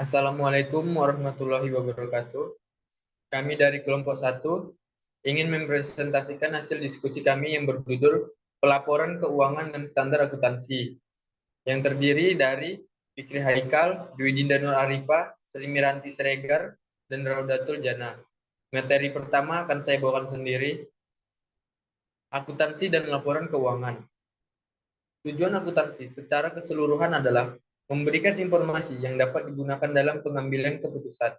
Assalamualaikum warahmatullahi wabarakatuh. Kami dari kelompok satu ingin mempresentasikan hasil diskusi kami yang berjudul Pelaporan Keuangan dan Standar Akuntansi, yang terdiri dari Fikri Haikal, Dwi Dinda Nur Arifah, Srimiranti Siregar, dan Raudatul Jana. Materi pertama akan saya bawakan sendiri, akuntansi dan laporan keuangan. Tujuan akuntansi secara keseluruhan adalah memberikan informasi yang dapat digunakan dalam pengambilan keputusan.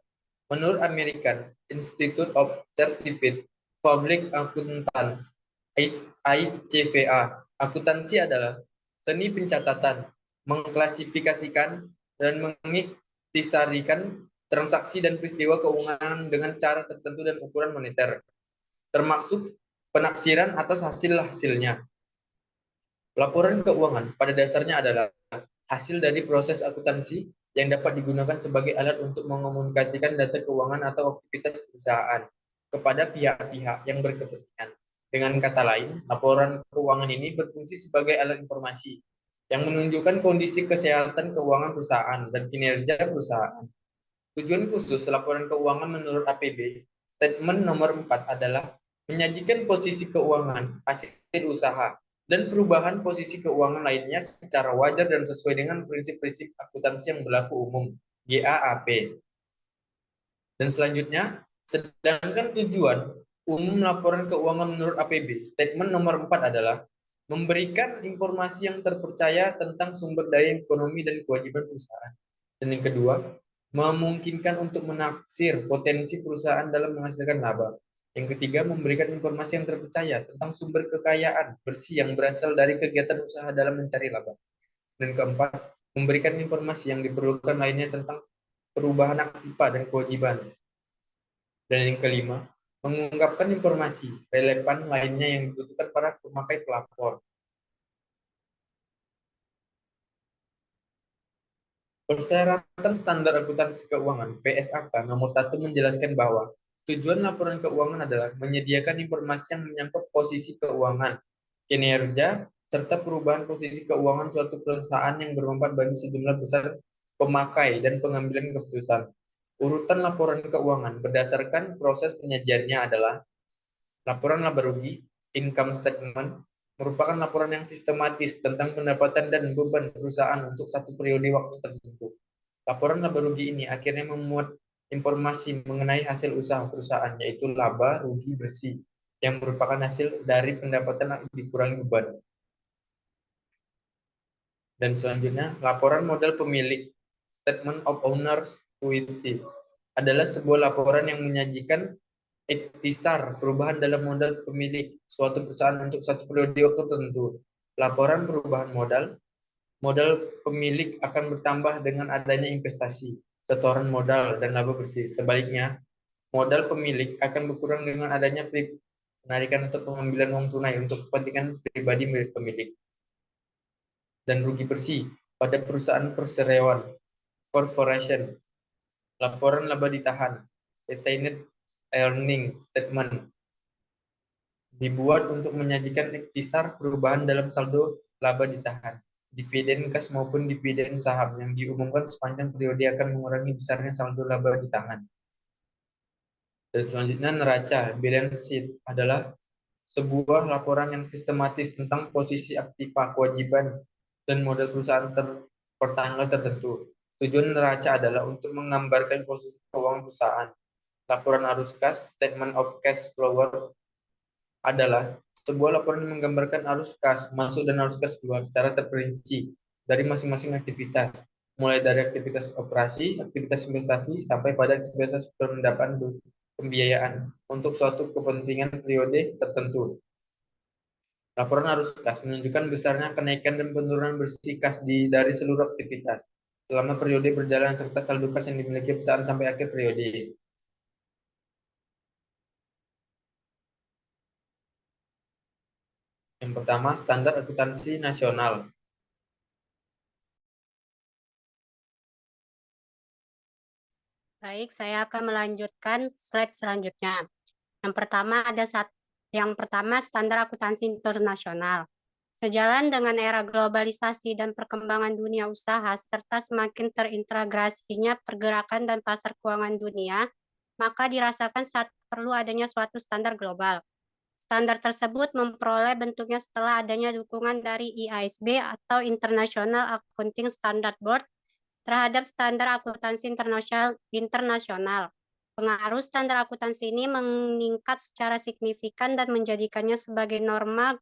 Menurut American Institute of Certified Public Accountants (ICPA), akuntansi adalah seni pencatatan, mengklasifikasikan, dan mengiktisarikan transaksi dan peristiwa keuangan dengan cara tertentu dan ukuran moneter, termasuk penaksiran atas hasil-hasilnya. Laporan keuangan pada dasarnya adalah hasil dari proses akuntansi yang dapat digunakan sebagai alat untuk mengomunikasikan data keuangan atau aktivitas perusahaan kepada pihak-pihak yang berkepentingan. Dengan kata lain, laporan keuangan ini berfungsi sebagai alat informasi yang menunjukkan kondisi kesehatan keuangan perusahaan dan kinerja perusahaan. Tujuan khusus laporan keuangan menurut APB, statement nomor 4 adalah menyajikan posisi keuangan, hasil usaha, dan perubahan posisi keuangan lainnya secara wajar dan sesuai dengan prinsip-prinsip akuntansi yang berlaku umum, GAAP. Dan selanjutnya, sedangkan tujuan umum laporan keuangan menurut APB, statement nomor 4 adalah memberikan informasi yang terpercaya tentang sumber daya ekonomi dan kewajiban perusahaan. Dan yang kedua, memungkinkan untuk menaksir potensi perusahaan dalam menghasilkan laba. Yang ketiga, memberikan informasi yang terpercaya tentang sumber kekayaan bersih yang berasal dari kegiatan usaha dalam mencari laba. Dan keempat, memberikan informasi yang diperlukan lainnya tentang perubahan aktiva dan kewajiban. Dan yang kelima, mengungkapkan informasi relevan lainnya yang dibutuhkan para pemakai pelapor. Persyaratan Standar Akuntansi Keuangan (PSAK) nomor 1 menjelaskan bahwa tujuan laporan keuangan adalah menyediakan informasi yang menyangkut posisi keuangan, kinerja, serta perubahan posisi keuangan suatu perusahaan yang bermanfaat bagi sejumlah besar pemakai dan pengambilan keputusan. Urutan laporan keuangan berdasarkan proses penyajiannya adalah laporan laba rugi, income statement, merupakan laporan yang sistematis tentang pendapatan dan beban perusahaan untuk satu periode waktu tertentu. Laporan laba rugi ini akhirnya memuat informasi mengenai hasil usaha perusahaan, yaitu laba rugi bersih, yang merupakan hasil dari pendapatan dikurangi beban. Dan selanjutnya, laporan modal pemilik, Statement of Owner's Equity, adalah sebuah laporan yang menyajikan ikhtisar perubahan dalam modal pemilik suatu perusahaan untuk satu periode waktu tertentu. Laporan perubahan modal, modal pemilik akan bertambah dengan adanya investasi, setoran modal, dan laba bersih. Sebaliknya, modal pemilik akan berkurang dengan adanya penarikan atau pengambilan uang tunai untuk kepentingan pribadi milik pemilik. Dan rugi bersih pada perusahaan perseroan, corporation, laporan laba ditahan, retained earning statement, dibuat untuk menyajikan ikhtisar perubahan dalam saldo laba ditahan, dividen kas maupun dividen saham yang diumumkan sepanjang periode akan mengurangi besarnya saldo laba ditahan. Dan selanjutnya neraca balance sheet adalah sebuah laporan yang sistematis tentang posisi aktiva, kewajiban, dan modal perusahaan per tanggal tertentu. Tujuan neraca adalah untuk menggambarkan posisi keuangan perusahaan. Laporan arus kas, statement of cash flow, adalah sebuah laporan yang menggambarkan arus kas masuk dan arus kas keluar secara terperinci dari masing-masing aktivitas, mulai dari aktivitas operasi, aktivitas investasi, sampai pada aktivitas pendapat pembiayaan untuk suatu kepentingan periode tertentu. Laporan arus kas menunjukkan besarnya kenaikan dan penurunan bersih kas dari seluruh aktivitas selama periode berjalan serta saldo kas yang dimiliki perusahaan sampai akhir periode. Yang pertama, standar akuntansi nasional. Baik, saya akan melanjutkan slide selanjutnya. Yang pertama standar akuntansi internasional. Sejalan dengan era globalisasi dan perkembangan dunia usaha, serta semakin terintegrasinya pergerakan dan pasar keuangan dunia, maka dirasakan saat perlu adanya suatu standar global. Standar tersebut memperoleh bentuknya setelah adanya dukungan dari IASB atau International Accounting Standard Board terhadap standar akuntansi internasional. Pengaruh standar akuntansi ini meningkat secara signifikan dan menjadikannya sebagai norma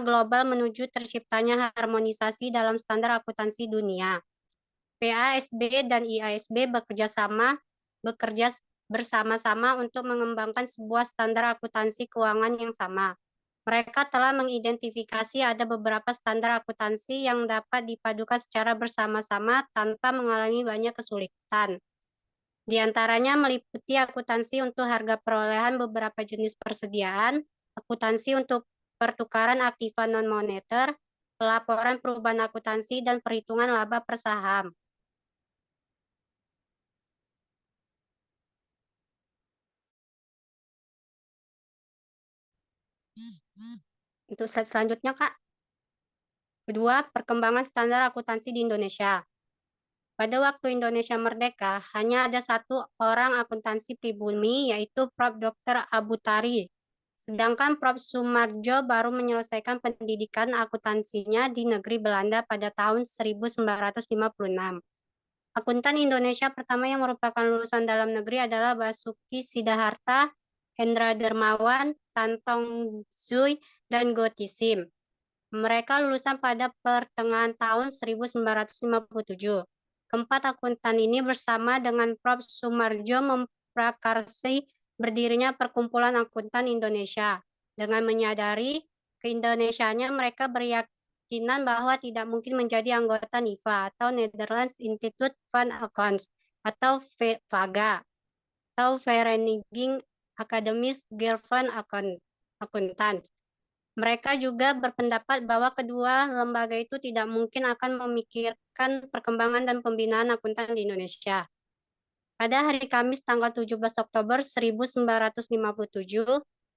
global menuju terciptanya harmonisasi dalam standar akuntansi dunia. PASB dan IASB bekerja bersama-sama untuk mengembangkan sebuah standar akuntansi keuangan yang sama. Mereka telah mengidentifikasi ada beberapa standar akuntansi yang dapat dipadukan secara bersama-sama tanpa mengalami banyak kesulitan. Di antaranya meliputi akuntansi untuk harga perolehan beberapa jenis persediaan, akuntansi untuk pertukaran aktiva non-moneter, pelaporan perubahan akuntansi, dan perhitungan laba per saham. Untuk slide selanjutnya, Kak. Kedua, perkembangan standar akuntansi di Indonesia. Pada waktu Indonesia merdeka, hanya ada satu orang akuntansi pribumi, yaitu Prof. Dr. Abu Tari. Sedangkan Prof. Sumarjo baru menyelesaikan pendidikan akuntansinya di negeri Belanda pada tahun 1956. Akuntan Indonesia pertama yang merupakan lulusan dalam negeri adalah Basuki Sidaharta, Hendra Dermawan, Tantong Zui, dan Gotisim. Mereka lulusan pada pertengahan tahun 1957. Keempat akuntan ini bersama dengan Prof. Sumarjo memprakarsi berdirinya Perkumpulan Akuntan Indonesia. Dengan menyadari keindonesiaannya, mereka berkeyakinan bahwa tidak mungkin menjadi anggota NIVA atau Netherlands Institute van Accounts atau VAGA atau Vereniging Academies Gervan Accountants. Mereka juga berpendapat bahwa kedua lembaga itu tidak mungkin akan memikirkan perkembangan dan pembinaan akuntan di Indonesia. Pada hari Kamis tanggal 17 Oktober 1957,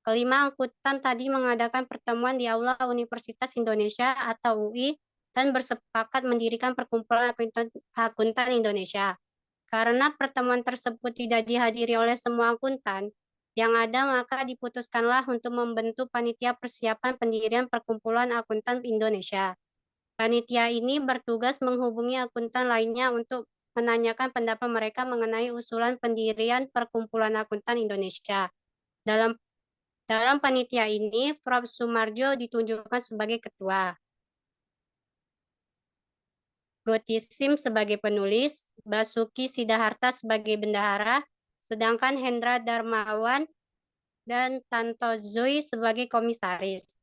kelima akuntan tadi mengadakan pertemuan di Aula Universitas Indonesia atau UI dan bersepakat mendirikan Perkumpulan Akuntan Indonesia. Karena pertemuan tersebut tidak dihadiri oleh semua akuntan, yang ada maka diputuskanlah untuk membentuk panitia persiapan pendirian Perkumpulan Akuntan Indonesia. Panitia ini bertugas menghubungi akuntan lainnya untuk menanyakan pendapat mereka mengenai usulan pendirian Perkumpulan Akuntan Indonesia. Dalam panitia ini, Prof. Sumarjo ditunjukkan sebagai ketua. Gotisim sebagai penulis, Basuki Sidaharta sebagai bendahara, sedangkan Hendra Darmawan dan Tanto Zui sebagai komisaris.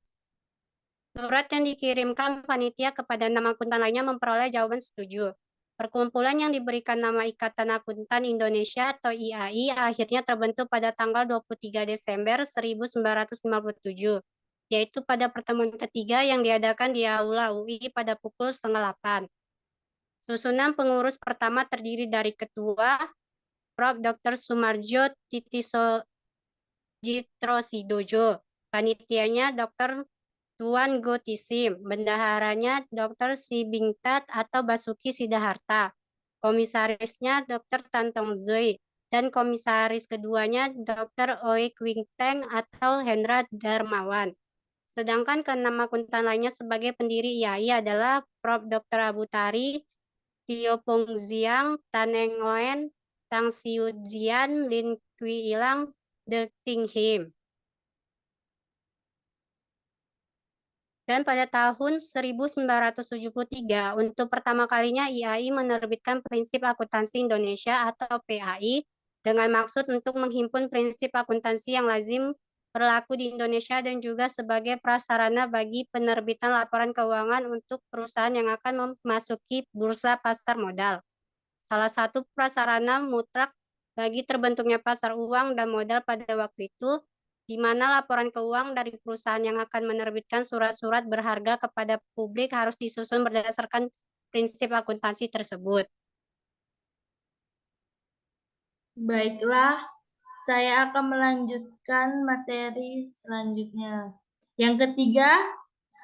Surat yang dikirimkan panitia kepada 6 akuntan lainnya memperoleh jawaban setuju. Perkumpulan yang diberikan nama Ikatan Akuntan Indonesia atau IAI akhirnya terbentuk pada tanggal 23 Desember 1957, yaitu pada pertemuan ketiga yang diadakan di Aula UI pada pukul 7:30. Susunan pengurus pertama terdiri dari ketua, Prof. Dr. Sumarjo Jitro Sidojo, panitianya Dr. Tuan Gotisim, bendaharanya Dr. Sibingtat atau Basuki Sidaharta, komisarisnya Dr. Tantong Zoe, dan komisaris keduanya Dr. Oek Wingteng atau Hendra Darmawan. Sedangkan keenam akuntan lainnya sebagai pendiri IAI adalah Prof. Dr. Abu Tari, Tio Pongziang, Tan Ngoen, Tang Siu Jian, Lin Kui Ilang, De Ting Him. Dan pada tahun 1973, untuk pertama kalinya IAI menerbitkan Prinsip Akuntansi Indonesia atau PAI dengan maksud untuk menghimpun prinsip akuntansi yang lazim berlaku di Indonesia dan juga sebagai prasarana bagi penerbitan laporan keuangan untuk perusahaan yang akan memasuki bursa pasar modal. Salah satu prasarana mutlak bagi terbentuknya pasar uang dan modal pada waktu itu, di mana laporan keuangan dari perusahaan yang akan menerbitkan surat-surat berharga kepada publik harus disusun berdasarkan prinsip akuntansi tersebut. Baiklah, saya akan melanjutkan materi selanjutnya. Yang ketiga,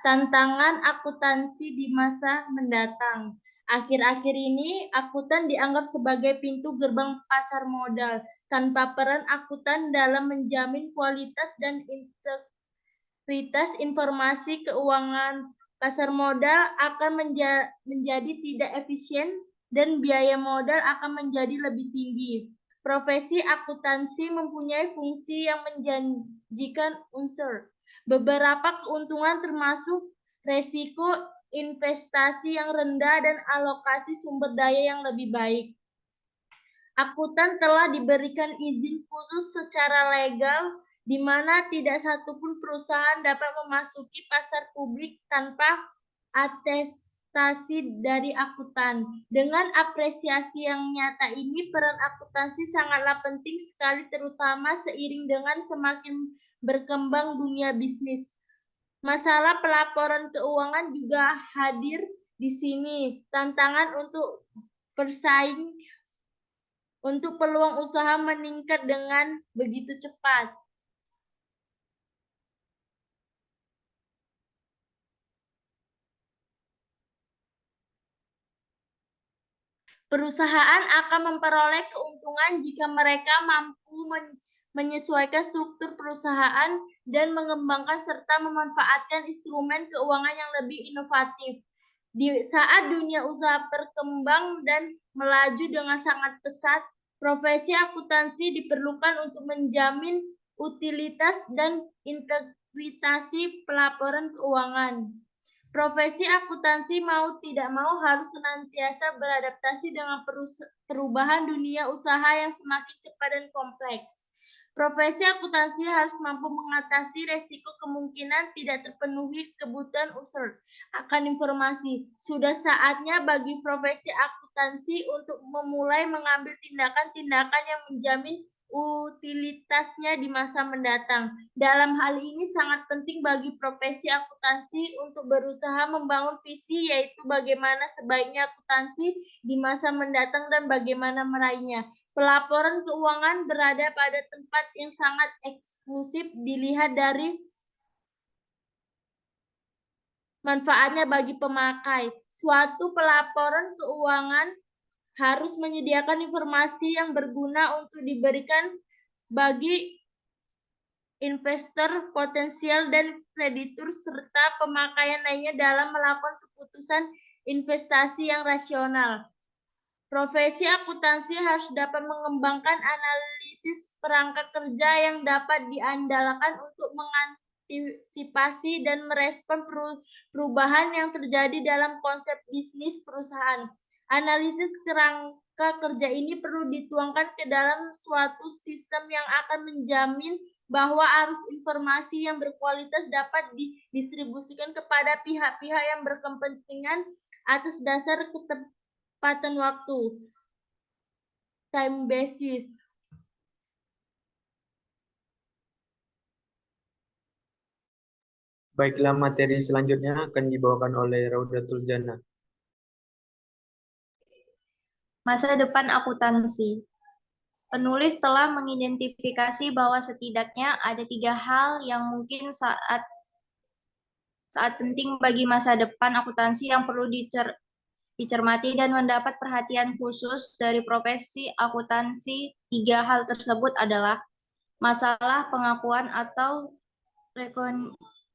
tantangan akuntansi di masa mendatang. Akhir-akhir ini, akuntan dianggap sebagai pintu gerbang pasar modal, tanpa peran akuntan dalam menjamin kualitas dan integritas informasi keuangan. Pasar modal akan menjadi tidak efisien dan biaya modal akan menjadi lebih tinggi. Profesi akuntansi mempunyai fungsi yang menjanjikan unsur. Beberapa keuntungan termasuk resiko investasi yang rendah dan alokasi sumber daya yang lebih baik. Akuntan telah diberikan izin khusus secara legal di mana tidak satupun perusahaan dapat memasuki pasar publik tanpa atestasi dari akuntan. Dengan apresiasi yang nyata ini, peran akuntansi sangatlah penting sekali, terutama seiring dengan semakin berkembang dunia bisnis. Masalah pelaporan keuangan juga hadir di sini. Tantangan untuk bersaing untuk peluang usaha meningkat dengan begitu cepat. Perusahaan akan memperoleh keuntungan jika mereka mampu menyesuaikan struktur perusahaan dan mengembangkan serta memanfaatkan instrumen keuangan yang lebih inovatif. Di saat dunia usaha berkembang dan melaju dengan sangat pesat, profesi akuntansi diperlukan untuk menjamin utilitas dan integritas pelaporan keuangan. Profesi akuntansi mau tidak mau harus senantiasa beradaptasi dengan perubahan dunia usaha yang semakin cepat dan kompleks. Profesi akuntansi harus mampu mengatasi resiko kemungkinan tidak terpenuhi kebutuhan user akan informasi. Sudah saatnya bagi profesi akuntansi untuk memulai mengambil tindakan-tindakan yang menjamin utilitasnya di masa mendatang. Dalam hal ini sangat penting bagi profesi akuntansi untuk berusaha membangun visi, yaitu bagaimana sebaiknya akuntansi di masa mendatang dan bagaimana meraihnya. Pelaporan keuangan berada pada tempat yang sangat eksklusif dilihat dari manfaatnya bagi pemakai. Suatu pelaporan keuangan harus menyediakan informasi yang berguna untuk diberikan bagi investor potensial dan kreditur serta pemakaian lainnya dalam melakukan keputusan investasi yang rasional. Profesi akuntansi harus dapat mengembangkan analisis perangkat kerja yang dapat diandalkan untuk mengantisipasi dan merespon perubahan yang terjadi dalam konsep bisnis perusahaan. Analisis kerangka kerja ini perlu dituangkan ke dalam suatu sistem yang akan menjamin bahwa arus informasi yang berkualitas dapat didistribusikan kepada pihak-pihak yang berkepentingan atas dasar ketepatan waktu, time basis. Baiklah, materi selanjutnya akan dibawakan oleh Raudatul Jannah. Masa depan akuntansi. Penulis telah mengidentifikasi bahwa setidaknya ada 3 hal yang mungkin saat penting bagi masa depan akuntansi yang perlu dicermati dan mendapat perhatian khusus dari profesi akuntansi. 3 hal tersebut adalah masalah pengakuan atau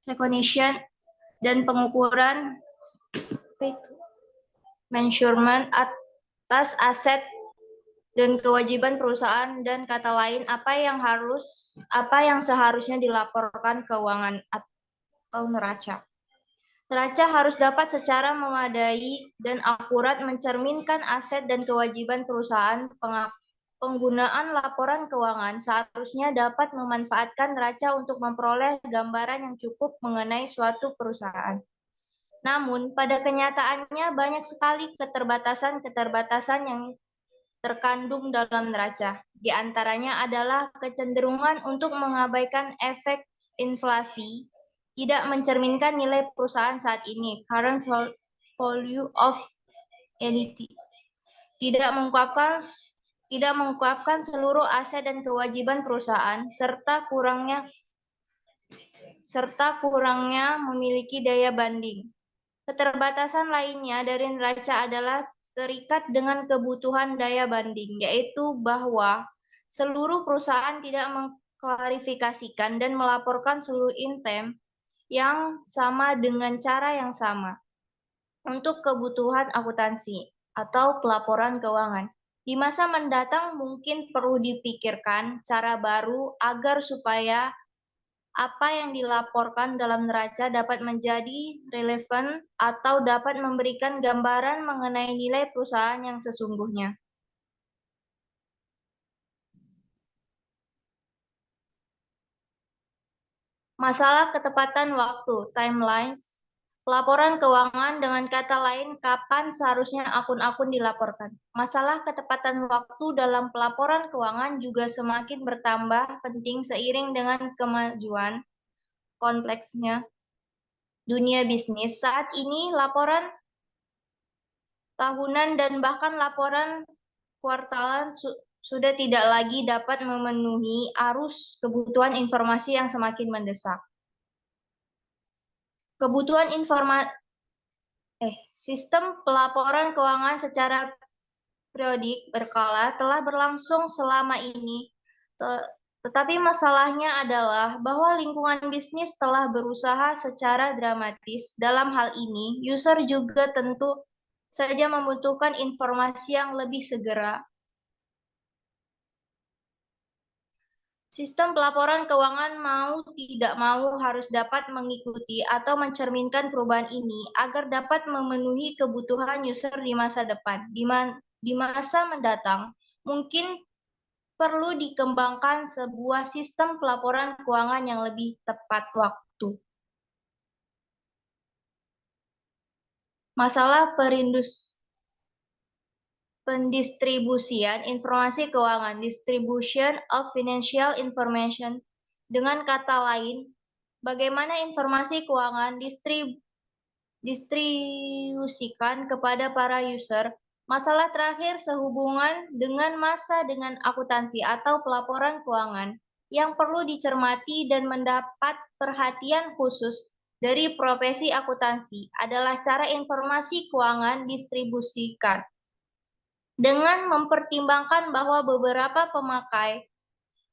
recognition dan pengukuran measurement atas aset dan kewajiban perusahaan, dan kata lain apa yang seharusnya dilaporkan keuangan atau neraca. Neraca harus dapat secara memadai dan akurat mencerminkan aset dan kewajiban perusahaan. Penggunaan laporan keuangan seharusnya dapat memanfaatkan neraca untuk memperoleh gambaran yang cukup mengenai suatu perusahaan. Namun, pada kenyataannya banyak sekali keterbatasan yang terkandung dalam neraca. Di antaranya adalah kecenderungan untuk mengabaikan efek inflasi, tidak mencerminkan nilai perusahaan saat ini, current value of entity, tidak mengungkapkan seluruh aset dan kewajiban perusahaan, serta serta kurangnya memiliki daya banding. Keterbatasan lainnya dari neraca adalah terikat dengan kebutuhan daya banding, yaitu bahwa seluruh perusahaan tidak mengklarifikasikan dan melaporkan seluruh item yang sama dengan cara yang sama untuk kebutuhan akuntansi atau pelaporan keuangan. Di masa mendatang mungkin perlu dipikirkan cara baru agar supaya apa yang dilaporkan dalam neraca dapat menjadi relevan atau dapat memberikan gambaran mengenai nilai perusahaan yang sesungguhnya. Masalah ketepatan waktu, timelines, pelaporan keuangan dengan kata lain kapan seharusnya akun-akun dilaporkan. Masalah ketepatan waktu dalam pelaporan keuangan juga semakin bertambah penting seiring dengan kemajuan kompleksnya dunia bisnis. Saat ini laporan tahunan dan bahkan laporan kuartalan sudah tidak lagi dapat memenuhi arus kebutuhan informasi yang semakin mendesak. Sistem pelaporan keuangan secara periodik berkala telah berlangsung selama ini, tetapi masalahnya adalah bahwa lingkungan bisnis telah berusaha secara dramatis. Dalam hal ini, user juga tentu saja membutuhkan informasi yang lebih segera. Sistem pelaporan keuangan mau tidak mau harus dapat mengikuti atau mencerminkan perubahan ini agar dapat memenuhi kebutuhan user di masa depan. Di masa mendatang, mungkin perlu dikembangkan sebuah sistem pelaporan keuangan yang lebih tepat waktu. Masalah pendistribusian informasi keuangan, distribution of financial information. Dengan kata lain, bagaimana informasi keuangan distribusikan kepada para user. Masalah terakhir sehubungan dengan masa dengan akuntansi atau pelaporan keuangan yang perlu dicermati dan mendapat perhatian khusus dari profesi akuntansi adalah cara informasi keuangan distribusikan. Dengan mempertimbangkan bahwa beberapa pemakai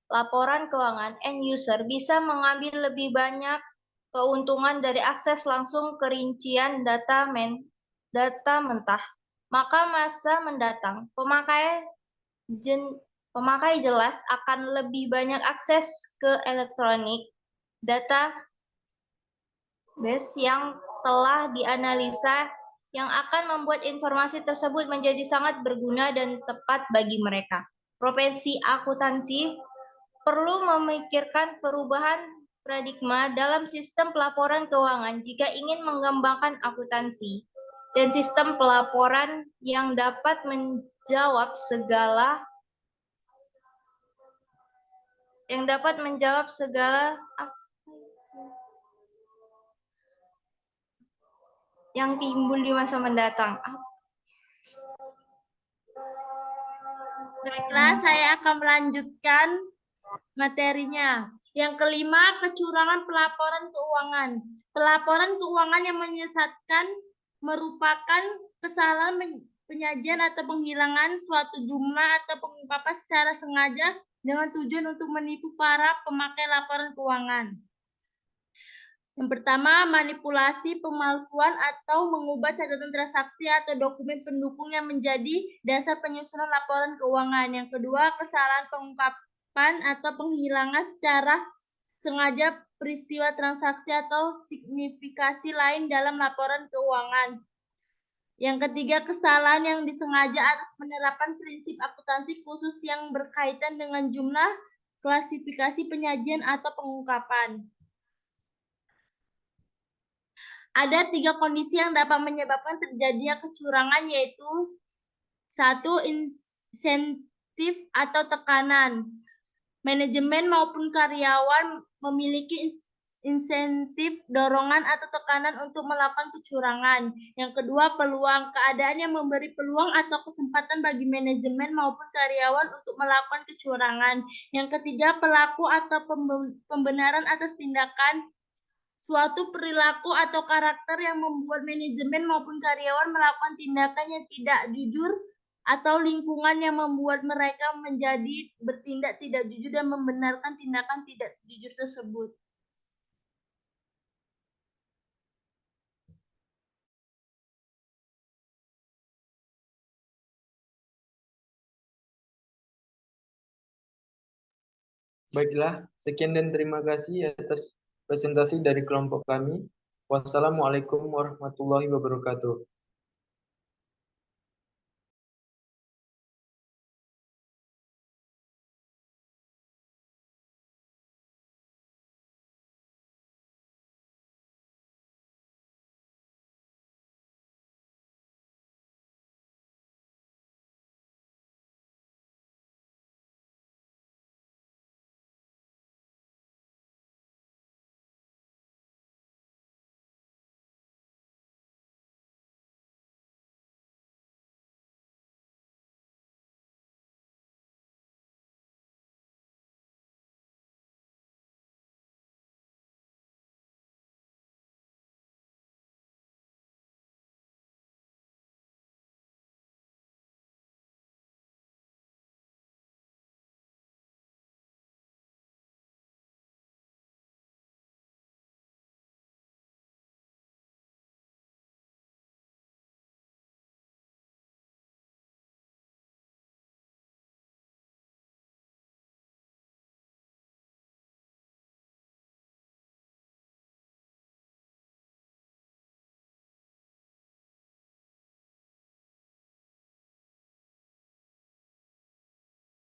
laporan keuangan end user bisa mengambil lebih banyak keuntungan dari akses langsung ke rincian data mentah, maka masa mendatang pemakai jelas akan lebih banyak akses ke elektronik data base yang telah dianalisa yang akan membuat informasi tersebut menjadi sangat berguna dan tepat bagi mereka. Profesi akuntansi perlu memikirkan perubahan paradigma dalam sistem pelaporan keuangan jika ingin mengembangkan akuntansi dan sistem pelaporan yang dapat menjawab segala yang timbul di masa mendatang. Baiklah, saya akan melanjutkan materinya. Yang kelima, kecurangan pelaporan keuangan. Pelaporan keuangan yang menyesatkan merupakan kesalahan penyajian atau penghilangan suatu jumlah atau pengungkapan secara sengaja dengan tujuan untuk menipu para pemakai laporan keuangan. Yang pertama, manipulasi, pemalsuan, atau mengubah catatan transaksi atau dokumen pendukung yang menjadi dasar penyusunan laporan keuangan. Yang kedua, kesalahan pengungkapan atau penghilangan secara sengaja peristiwa transaksi atau signifikasi lain dalam laporan keuangan. Yang ketiga, kesalahan yang disengaja atas penerapan prinsip akuntansi khusus yang berkaitan dengan jumlah, klasifikasi penyajian, atau pengungkapan. Ada 3 kondisi yang dapat menyebabkan terjadinya kecurangan, yaitu 1. Insentif atau tekanan. Manajemen maupun karyawan memiliki insentif, dorongan, atau tekanan untuk melakukan kecurangan. Yang kedua, peluang. Keadaan yang memberi peluang atau kesempatan bagi manajemen maupun karyawan untuk melakukan kecurangan. Yang ketiga, pelaku atau pembenaran atas tindakan suatu perilaku atau karakter yang membuat manajemen maupun karyawan melakukan tindakan yang tidak jujur atau lingkungan yang membuat mereka menjadi bertindak tidak jujur dan membenarkan tindakan tidak jujur tersebut. Baiklah, sekian dan terima kasih atas presentasi dari kelompok kami. Wassalamualaikum warahmatullahi wabarakatuh.